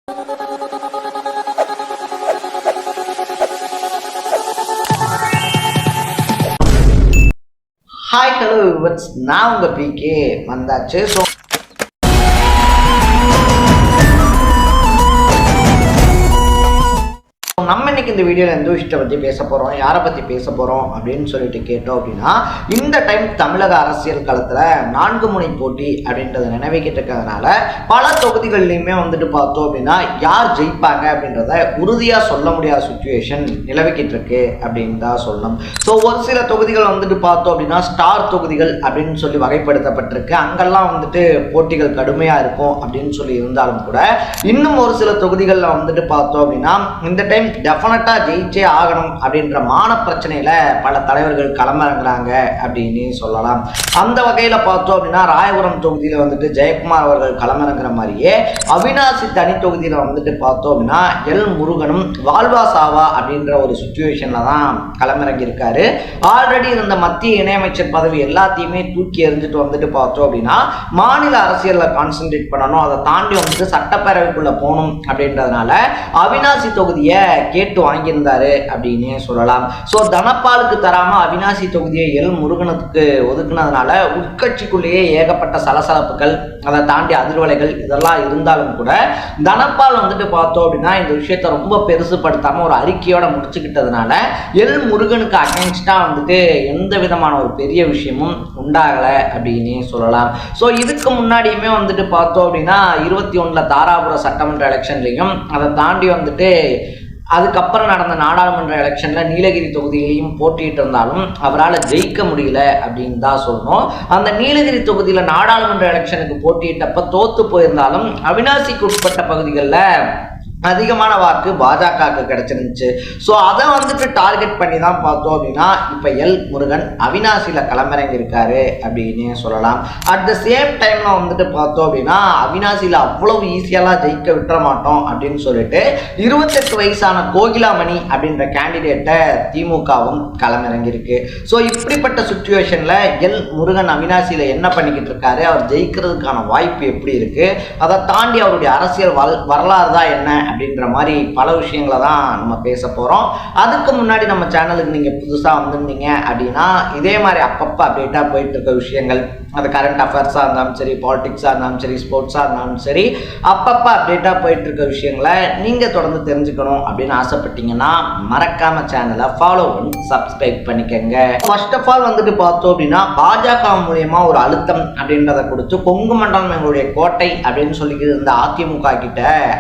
Hi hello viewers, நான் உங்கள் PK வந்தாச்சு. ஸோ நம்ம இன்னைக்கு இந்த வீடியோவில் எந்த விஷயத்தை பற்றி பேச போகிறோம், யாரை பற்றி பேச போகிறோம் அப்படின்னு சொல்லிட்டு கேட்டோம் அப்படின்னா, இந்த டைம் தமிழக அரசியல் களத்தில் 4 முனை போட்டி அப்படின்றத நினைவுக்கிட்டு இருக்கிறதுனால பல தொகுதிகள்லையுமே பார்த்தோம் அப்படின்னா யார் ஜெயிப்பாங்க அப்படின்றத உறுதியாக சொல்ல முடியாத சுச்சுவேஷன் நிலவிக்கிட்டு இருக்கு அப்படின்னு தான் சொல்லணும். ஸோ ஒரு சில தொகுதிகள் பார்த்தோம் அப்படின்னா ஸ்டார் தொகுதிகள் அப்படின்னு சொல்லி வகைப்படுத்தப்பட்டிருக்கு. அங்கெல்லாம் போட்டிகள் கடுமையாக இருக்கும் அப்படின்னு சொல்லி இருந்தாலும் கூட, இன்னும் ஒரு சில தொகுதிகளில் பார்த்தோம் அப்படின்னா இந்த டைம் டெஃபினட்டா ஜெயிச்சே ஆகணும் அப்படின்ற மான பிரச்சனையில பல தலைவர்கள் களமிறங்குறாங்க அப்படின்னு சொல்லலாம். அந்த வகையில பார்த்தோம் அப்படின்னா ராயபுரம் தொகுதியில ஜெயக்குமார் அவர்கள் களமிறங்குற மாதிரியே அவினாசி தனி தொகுதியில பார்த்தோம் அப்படின்னா எல் முருகனும் வாழ்வா சாவா அப்படின்ற ஒரு சுச்சுவேஷன்ல தான் களமிறங்கி இருக்காரு. ஆல்ரெடி இருந்த மத்திய இணையமைச்சர் பதவி எல்லாத்தையுமே தூக்கி எறிஞ்சிட்டு பார்த்தோம் அப்படின்னா மாநில அரசியல்ல கான்சென்ட்ரேட் பண்ணணும், அதை தாண்டி சட்டப்பேரவைக்குள்ள போகணும் அப்படின்றதுனால அவினாசி தொகுதியை கேட்டு வாங்கியிருந்தாரு அப்படின்னு சொல்லலாம். ஸோ தனபாலுக்கு தராம அவினாசி தொகுதியை எல் முருகனுக்கு ஒதுக்குனதுனால உட்கட்சிக்குள்ளேயே ஏகப்பட்ட சலசலப்புகள், அதை தாண்டி அதிர்வலைகள் இதெல்லாம் இருந்தாலும் கூட தனபால் பார்த்தோம் அப்படின்னா இந்த விஷயத்தை ரொம்ப பெருசுப்படுத்தாம ஒரு அறிக்கையோட முடிச்சுக்கிட்டதுனால எல் முருகனுக்கு அகைன்ஸ்டா எந்த விதமான ஒரு பெரிய விஷயமும் உண்டாகலை அப்படின்னு சொல்லலாம். ஸோ இதுக்கு முன்னாடியுமே பார்த்தோம் அப்படின்னா 21 தாராபுர சட்டமன்ற எலெக்ஷன்லையும் அதை தாண்டி அதுக்கப்புறம் நடந்த நாடாளுமன்ற எலெக்ஷன்ல நீலகிரி தொகுதியிலையும் போட்டிட்டு இருந்தாலும் அவரால் ஜெயிக்க முடியல அப்படின்னு தான் சொல்லணும். அந்த நீலகிரி தொகுதியில நாடாளுமன்ற எலெக்ஷனுக்கு போட்டியிட்டப்ப தோத்து போயிருந்தாலும் அவினாசிக்கு உட்பட்ட பகுதிகளில் அதிகமான வாக்கு பாஜகவுக்கு கிடைச்சிருந்துச்சு. ஸோ அதை டார்கெட் பண்ணி தான் பார்த்தோம் அப்படின்னா இப்போ எல் முருகன் அவினாசியில் களமிறங்கி இருக்காரு அப்படின்னு சொல்லலாம். அட் த சேம் டைம்ல பார்த்தோம் அப்படின்னா அவினாசியில் அவ்வளவு ஈஸியெல்லாம் ஜெயிக்க விட்டுற மாட்டோம் அப்படின்னு சொல்லிட்டு 28 வயசான கோகிலாமணி அப்படின்ற கேண்டிடேட்டை திமுகவும் களமிறங்கி இருக்கு. ஸோ இப்படிப்பட்ட சுச்சுவேஷன்ல எல் முருகன் அவினாசியில் என்ன பண்ணிக்கிட்டு இருக்காரு, அவர் ஜெயிக்கிறதுக்கான வாய்ப்பு எப்படி இருக்கு, அதை தாண்டி அவருடைய அரசியல் வரலாறு தான் என்ன அப்படின்ற மாதிரி பல விஷயங்களை தான் நம்ம பேச போகிறோம். அதுக்கு முன்னாடி நம்ம சேனலுக்கு நீங்கள் புதுசாக வந்திருந்தீங்க அப்படின்னா இதே மாதிரி அப்பப்போ அப்டேட்டாக போயிட்டு இருக்க விஷயங்கள், அது கரண்ட் அஃபேர்ஸாக இருந்தாலும் சரி, பாலிடிக்ஸாக இருந்தாலும் சரி, ஸ்போர்ட்ஸாக இருந்தாலும் சரி, அப்பப்போ அப்டேட்டாக போயிட்டு இருக்க விஷயங்களை நீங்கள் தொடர்ந்து தெரிஞ்சுக்கணும் அப்படின்னு ஆசைப்பட்டீங்கன்னா மறக்காம சேனலை ஃபாலோ பண்ணி சப்ஸ்கிரைப் பண்ணிக்கங்க. ஃபர்ஸ்ட் ஆஃப் ஆல் பார்த்தோம் அப்படின்னா பாஜக மூலயமா ஒரு அழுத்தம் அப்படின்றத கொடுத்து கொங்கு மண்டலம் எங்களுடைய கோட்டை அப்படின்னு சொல்லிக்கிட்டு இருந்த அதிமுக கிட்ட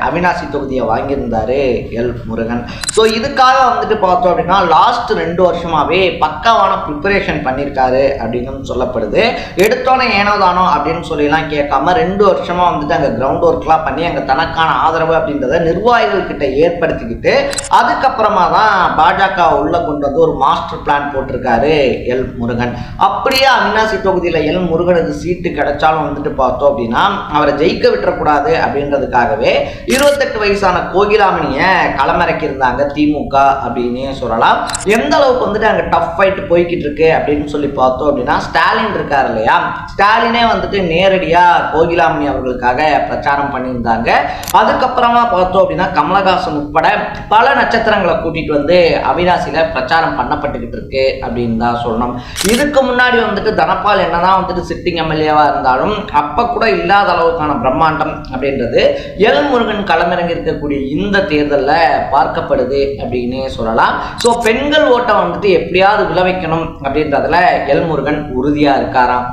அவினாசி தொகுதியை வாங்கியிருந்தாரு எல் முருகன். ஸோ இதுக்காக பார்த்தோம் அப்படின்னா லாஸ்ட் 2 வருஷமாவே பக்காவான ப்ரிப்பரேஷன் பண்ணியிருக்காரு அப்படின்னு சொல்லப்படுது. எடுத்தோன்னே ஏனோதானோ அப்படின்னு சொல்லிலாம் கேட்காம 2 வருஷமா அங்கே கிரவுண்ட் ஒர்க்லாம் பண்ணி அங்கே தனக்கான ஆதரவு அப்படின்றத நிர்வாகிகள் கிட்ட ஏற்படுத்திக்கிட்டு அதுக்கப்புறமா தான் பாஜக உள்ள கொண்டு ஒரு மாஸ்டர் பிளான் போட்டிருக்காரு எல் முருகன். அப்படியே அவினாசி தொகுதியில் எல் முருகனுக்கு சீட்டு கிடைச்சாலும் பார்த்தோம் அப்படின்னா அவரை ஜெயிக்க விட்டுறக்கூடாது அப்படின்றதுக்காகவே 28 வயசான கோகிலாமணியை களமிறக்கி இருந்தாங்க திமுக அப்படின்னு சொல்லலாம். எந்த அளவுக்கு அங்கே டஃப் ஃபைட் போய்கிட்டு இருக்கு அப்படின்னு சொல்லி பார்த்தோம் அப்படின்னா ஸ்டாலின் இருக்காரு இல்லையா, ஸ்டாலினே நேரடியா கோகிலாமணி அவர்களுக்காக பிரச்சாரம் பண்ணியிருந்தாங்க. அதுக்கப்புறமா பார்த்தோம் அப்படின்னா கமலஹாசன் உட்பட பல நட்சத்திரங்களை கூட்டிட்டு அவினாசியில பிரச்சாரம் பண்ணப்பட்டுக்கிட்டு இருக்கு அப்படின்னு தான் சொல்லணும். இதுக்கு முன்னாடி தனபால் என்னதான் சிட்டிங் எம்எல்ஏவா இருந்தாலும் அப்ப கூட இல்லாத அளவுக்கான பிரம்மாண்டம் அப்படின்றது எல் முருகன் களமிறங்கி இருக்கக்கூடிய இந்த தேர்தலில் பார்க்கப்படுது அப்படின்னு சொல்லலாம். ஸோ பெண்கள் ஓட்டை எப்படியாவது விளைவிக்கணும் அப்படின்றதுல எல் முருகன் உறுதியா இருக்காராம்.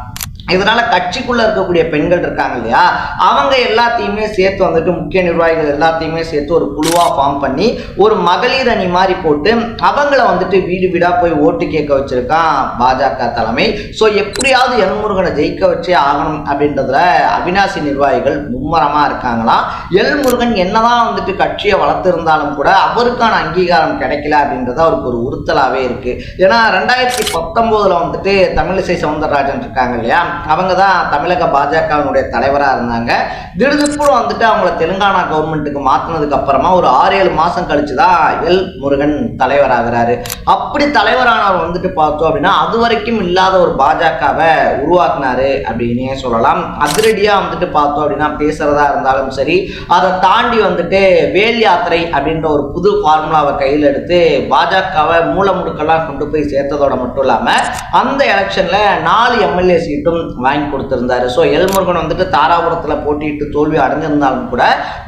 இதனால கட்சிக்குள்ள இருக்கக்கூடிய பெண்கள் இருக்காங்க இல்லையா, அவங்க எல்லாத்தையுமே சேர்த்து முக்கிய நிர்வாகிகள் எல்லாத்தையுமே சேர்த்து ஒரு குழுவா ஃபார்ம் பண்ணி ஒரு மகளிர் அணி மாதிரி போட்டு அவங்கள வீடு வீடா போய் ஓட்டு கேட்க வச்சிருக்கான் பாஜக தலைமை. ஸோ எப்படியாவது எல் முருகனை ஜெயிக்க வச்சே ஆகணும் அப்படின்றதுல அவினாசி நிர்வாகிகள் மும்மரமா இருக்காங்களாம். எல் முருகன் என்னதான் கட்சியை வளர்த்திருந்தாலும் கூட அவருக்கான அங்கீகாரம் கிடைக்கல அப்படின்றது அவருக்கு ஒரு உறுத்தலாவே இருக்கு. ஏன்னா 2019 தமிழிசை சவுந்தரராஜன் இருக்காங்க இல்லையா, அவங்க தான் தமிழக பாஜகவினுடைய தலைவராக இருந்தாங்க. திடுதிப்புறம் வந்துட்டு அவங்கள தெலுங்கானா கவர்மெண்ட்டுக்கு மாற்றினதுக்கு அப்புறமா ஒரு 6-7 மாதம் கழிச்சு தான் எல் முருகன் தலைவராகிறாரு. அப்படி தலைவரானவர் வந்துட்டு பார்த்தோம் அப்படின்னா அது வரைக்கும் இல்லாத ஒரு பாஜகவை உருவாக்குனாரு அப்படின்னே சொல்லலாம். அதிரடியாக வந்துட்டு பார்த்தோம் அப்படின்னா பேசுறதா இருந்தாலும் சரி, அதை தாண்டி வந்துட்டு வேல் யாத்திரை அப்படின்ற ஒரு புது ஃபார்முலாவை கையில் எடுத்து பாஜகவை மூலமுடுக்கெல்லாம் கொண்டு போய் சேர்த்ததோட மட்டும் இல்லாமல் அந்த எலெக்ஷன்ல 4 எம்எல்ஏ சீட்டும் வாங்கி கொடுத்திருந்தாரு. ஸோ எல் முருகன் வந்துட்டு தாராபுரத்தில் போட்டியிட்டு தோல்வி அடைஞ்சிருந்தாலும் கூட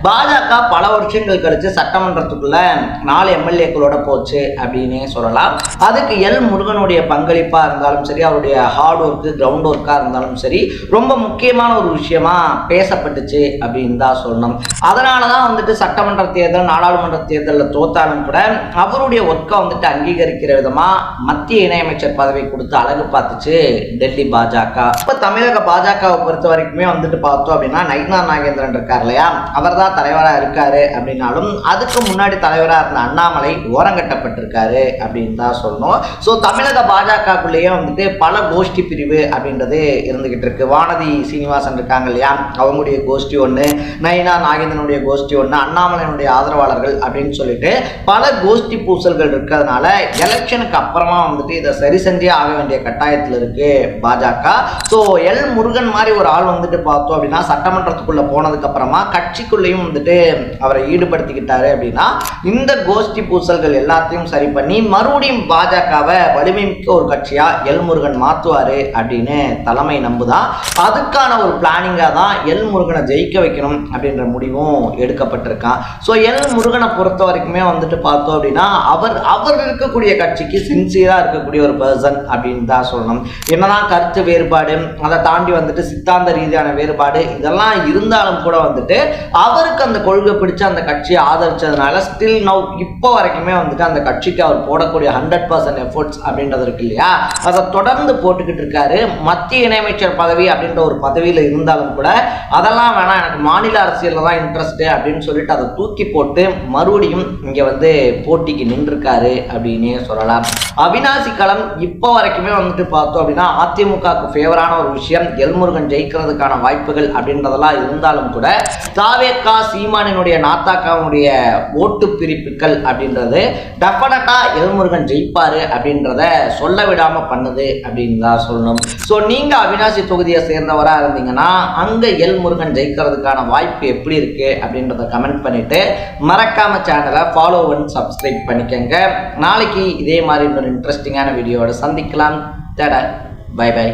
பாஜக பல வருஷங்கள் கழிச்சு சட்டமன்றத்துக்குள்ள 4 எம்எல்ஏக்களோட போச்சு அப்படின்னே சொல்லலாம். அதுக்கு எல் முருகனுடைய பங்களிப்பா இருந்தாலும் சரி, அவருடைய ஹார்ட் ஒர்க்கு கிரவுண்ட் ஒர்க்கா இருந்தாலும் சரி, ரொம்ப முக்கியமான ஒரு விஷயமா பேசப்பட்டுச்சு அப்படின்னு தான் சொல்லணும். அதனாலதான் வந்துட்டு சட்டமன்ற தேர்தல் நாடாளுமன்ற தேர்தலில் தோத்தாலும் கூட அவருடைய ஒர்க்கை வந்துட்டு அங்கீகரிக்கிற விதமா மத்திய இணையமைச்சர் பதவி கொடுத்து அழகு பார்த்துச்சு டெல்லி பாஜக. இப்ப தமிழக பாஜகவை பொறுத்த வரைக்குமே வந்துட்டு பார்த்தோம் அப்படின்னா நயினார் நாகேந்திரன் இருக்கார் இல்லையா, அவர் தான் தலைவராக இருக்காரு அப்படின்னாலும் அதுக்கு முன்னாடி தலைவராக இருந்த அண்ணாமலை ஓரங்கட்டப்பட்டிருக்காரு அப்படின்னு தான் சொல்லணும். ஸோ தமிழக பாஜகக்குள்ளேயே வந்துட்டு பல கோஷ்டி பிரிவு அப்படின்றது இருந்துகிட்டு இருக்கு. வானதி சீனிவாசன் இருக்காங்க இல்லையா, அவங்களுடைய கோஷ்டி ஒன்று, நயினார் நாகேந்திரனுடைய கோஷ்டி ஒன்று, அண்ணாமலையினுடைய ஆதரவாளர்கள் அப்படின்னு சொல்லிட்டு பல கோஷ்டி பூசல்கள் இருக்கிறதுனால எலெக்ஷனுக்கு அப்புறமா வந்துட்டு இதை சரி செஞ்சே ஆக வேண்டிய கட்டாயத்தில் இருக்கு பாஜக. ஸோ எல் முருகன் மாதிரி ஒரு ஆள் வந்துட்டு பார்த்தோம் அப்படின்னா சட்டமன்றத்துக்குள்ள போனதுக்கு அப்புறமா கட்சிக்குள்ளேயும் வந்துட்டு அவரை ஈடுபடுத்திக்கிட்டாரு அப்படின்னா இந்த கோஷ்டி பூசல்கள் எல்லாத்தையும் சரி பண்ணி மறுபடியும் பாஜகவை வலிமை மிக்க ஒரு கட்சியா எல் முருகன் மாற்றுவாரு அப்படின்னு தலைமை நம்புதான். அதுக்கான ஒரு பிளானிங்கா தான் எல் முருகனை ஜெயிக்க வைக்கணும் அப்படின்ற முடிவும் எடுக்கப்பட்டிருக்கான். ஸோ எல் முருகனை பொறுத்த வரைக்குமே வந்துட்டு பார்த்தோம் அப்படின்னா அவர் இருக்கக்கூடிய கட்சிக்கு சின்சியரா இருக்கக்கூடிய ஒரு பர்சன் அப்படின்னு தான் சொல்லணும். என்னதான் கருத்து வேறுபாடு, அதை தாண்டி வந்துட்டு சித்தாந்த ரீதியான வேறுபாடு இதெல்லாம் இருந்தாலும் கூட வந்துட்டு அவருக்கு அந்த கொள்கை பிடிச்சு அந்த கட்சியை ஆதரிச்சதுனால ஸ்டில் நவ் இப்போ வரைக்குமே வந்துட்டு அந்த கட்சிக்கு அவர் போடக்கூடிய 100% எஃபோர்ட்ஸ் அப்படின்றது இருக்கு இல்லையா, அதை தொடர்ந்து போட்டுக்கிட்டு இருக்காரு. மத்திய இணையமைச்சர் பதவி அப்படின்ற ஒரு பதவியில் இருந்தாலும் கூட அதெல்லாம் வேணாம், எனக்கு மாநில அரசியலில் தான் இன்ட்ரெஸ்ட் அப்படின்னு சொல்லிட்டு அதை தூக்கி போட்டு மறுபடியும் இங்கே வந்து போட்டிக்கு நின்றுருக்காரு அப்படின்னே சொல்லலாம். அவினாசி களம் இப்போ வரைக்குமே வந்துட்டு பார்த்தோம் அப்படின்னா அதிமுகவுக்கு ஃபேவரான ஒரு விஷயம். எல் முருகன் ஜெயிக்கிறதுக்கான வாய்ப்புகள் அப்படின்றதெல்லாம் இருந்தாலும் கூட தாவேகா சீமானினுடைய நாத்தாக்காவுடைய ஓட்டு பிரிப்புகள் அப்படின்றது டெஃபினட்டா எல் முருகன் ஜெயிப்பாரு அப்படின்றத சொல்ல விடாம பண்ணுது அப்படின்னு தான் சொல்லணும். ஸோ நீங்க அவினாசி தொகுதியை சேர்ந்தவரா இருந்தீங்கன்னா அங்க எல் முருகன் ஜெயிக்கிறதுக்கான வாய்ப்பு எப்படி இருக்கு அப்படின்றத கமெண்ட் பண்ணிட்டு மறக்காம சேனலை ஃபாலோ பண்ணி சப்ஸ்கிரைப் பண்ணிக்கங்க. நாளைக்கு இதே மாதிரி இன்னொரு இன்ட்ரெஸ்டிங்கான வீடியோவோட சந்திக்கலாம். Bye by.